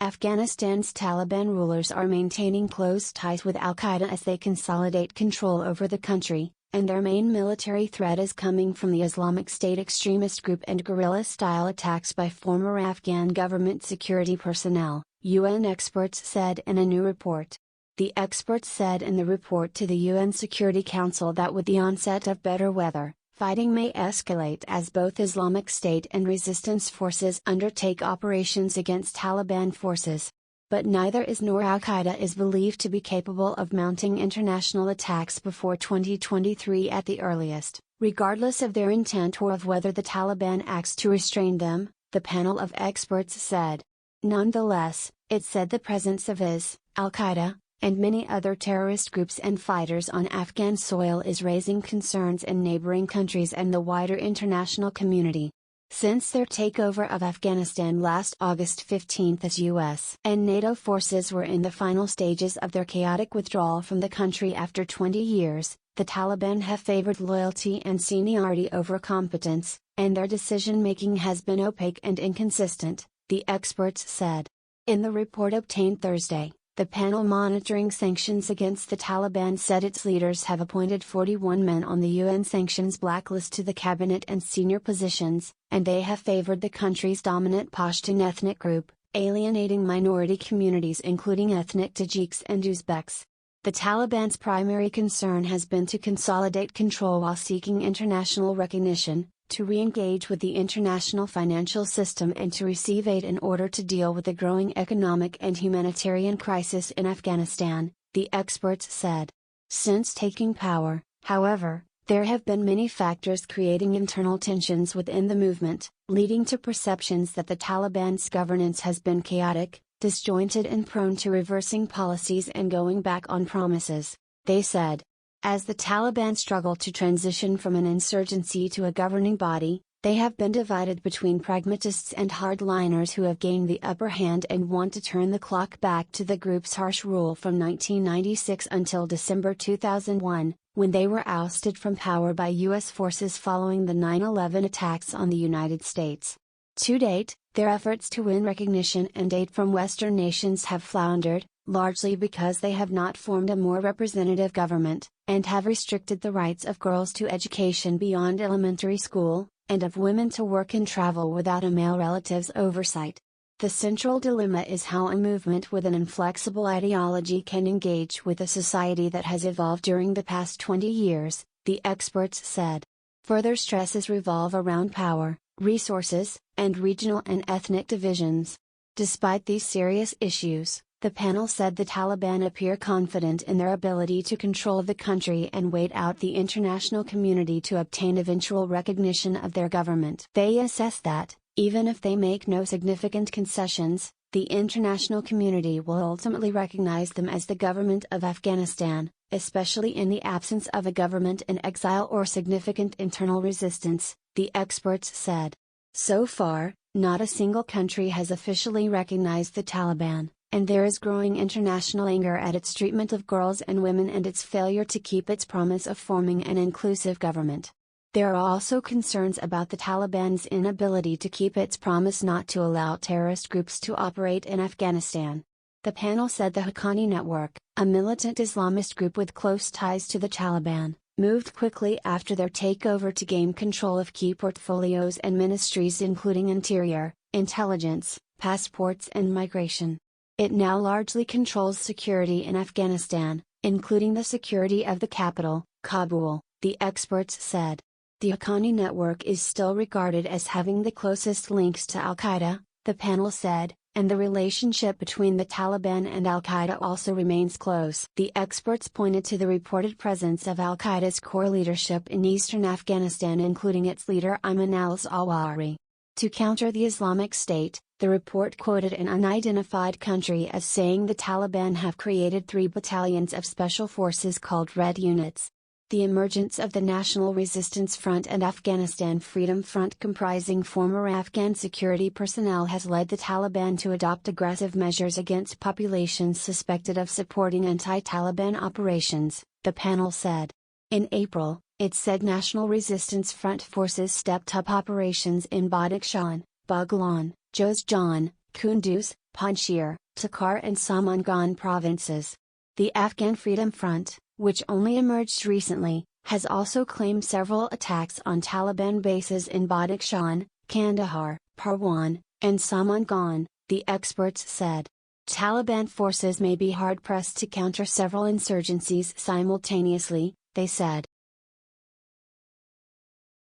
Afghanistan's Taliban rulers are maintaining close ties with al-Qaeda as they consolidate control over the country, and their main military threat is coming from the Islamic State extremist group and guerrilla-style attacks by former Afghan government security personnel, UN experts said in a new report. The experts said in the report to the UN Security Council that with the onset of better weather, fighting may escalate as both Islamic State and resistance forces undertake operations against Taliban forces. But neither is nor al-Qaeda is believed to be capable of mounting international attacks before 2023 at the earliest, regardless of their intent or of whether the Taliban acts to restrain them, the panel of experts said. Nonetheless, it said the presence of al-Qaeda, and many other terrorist groups and fighters on Afghan soil is raising concerns in neighboring countries and the wider international community. Since their takeover of Afghanistan last August 15 as US and NATO forces were in the final stages of their chaotic withdrawal from the country after 20 years, the Taliban have favored loyalty and seniority over competence, and their decision-making has been opaque and inconsistent, the experts said. In the report obtained Thursday, the panel monitoring sanctions against the Taliban said its leaders have appointed 41 men on the UN sanctions blacklist to the cabinet and senior positions, and they have favored the country's dominant Pashtun ethnic group, alienating minority communities including ethnic Tajiks and Uzbeks. The Taliban's primary concern has been to consolidate control while seeking international recognition, to re-engage with the international financial system and to receive aid in order to deal with the growing economic and humanitarian crisis in Afghanistan, the experts said. Since taking power, however, there have been many factors creating internal tensions within the movement, leading to perceptions that the Taliban's governance has been chaotic, disjointed and prone to reversing policies and going back on promises, they said. As the Taliban struggle to transition from an insurgency to a governing body, they have been divided between pragmatists and hardliners who have gained the upper hand and want to turn the clock back to the group's harsh rule from 1996 until December 2001, when they were ousted from power by U.S. forces following the 9/11 attacks on the United States. To date, their efforts to win recognition and aid from Western nations have floundered, largely because they have not formed a more representative government, and have restricted the rights of girls to education beyond elementary school, and of women to work and travel without a male relative's oversight. The central dilemma is how a movement with an inflexible ideology can engage with a society that has evolved during the past 20 years, the experts said. Further stresses revolve around power, resources, and regional and ethnic divisions. Despite these serious issues, the panel said the Taliban appear confident in their ability to control the country and wait out the international community to obtain eventual recognition of their government. They assess that, even if they make no significant concessions, the international community will ultimately recognize them as the government of Afghanistan, especially in the absence of a government in exile or significant internal resistance, the experts said. So far, not a single country has officially recognized the Taliban, and there is growing international anger at its treatment of girls and women and its failure to keep its promise of forming an inclusive government. There are also concerns about the Taliban's inability to keep its promise not to allow terrorist groups to operate in Afghanistan. The panel said the Haqqani Network, a militant Islamist group with close ties to the Taliban, moved quickly after their takeover to gain control of key portfolios and ministries including Interior, Intelligence, Passports and Migration. It now largely controls security in Afghanistan, including the security of the capital, Kabul, the experts said. The Haqqani Network is still regarded as having the closest links to al-Qaeda, the panel said, and the relationship between the Taliban and al-Qaeda also remains close. The experts pointed to the reported presence of al-Qaeda's core leadership in eastern Afghanistan, including its leader Ayman al-Zawahiri. To counter the Islamic State, the report quoted an unidentified country as saying the Taliban have created 3 battalions of special forces called Red Units. The emergence of the National Resistance Front and Afghanistan Freedom Front, comprising former Afghan security personnel, has led the Taliban to adopt aggressive measures against populations suspected of supporting anti-Taliban operations, the panel said. In April, it said National Resistance Front forces stepped up operations in Badakhshan, Baghlan, Jozjan, Kunduz, Panjshir, Takhar and Samangan provinces. The Afghan Freedom Front, which only emerged recently, has also claimed several attacks on Taliban bases in Badakhshan, Kandahar, Parwan, and Samangan, the experts said. Taliban forces may be hard-pressed to counter several insurgencies simultaneously, they said.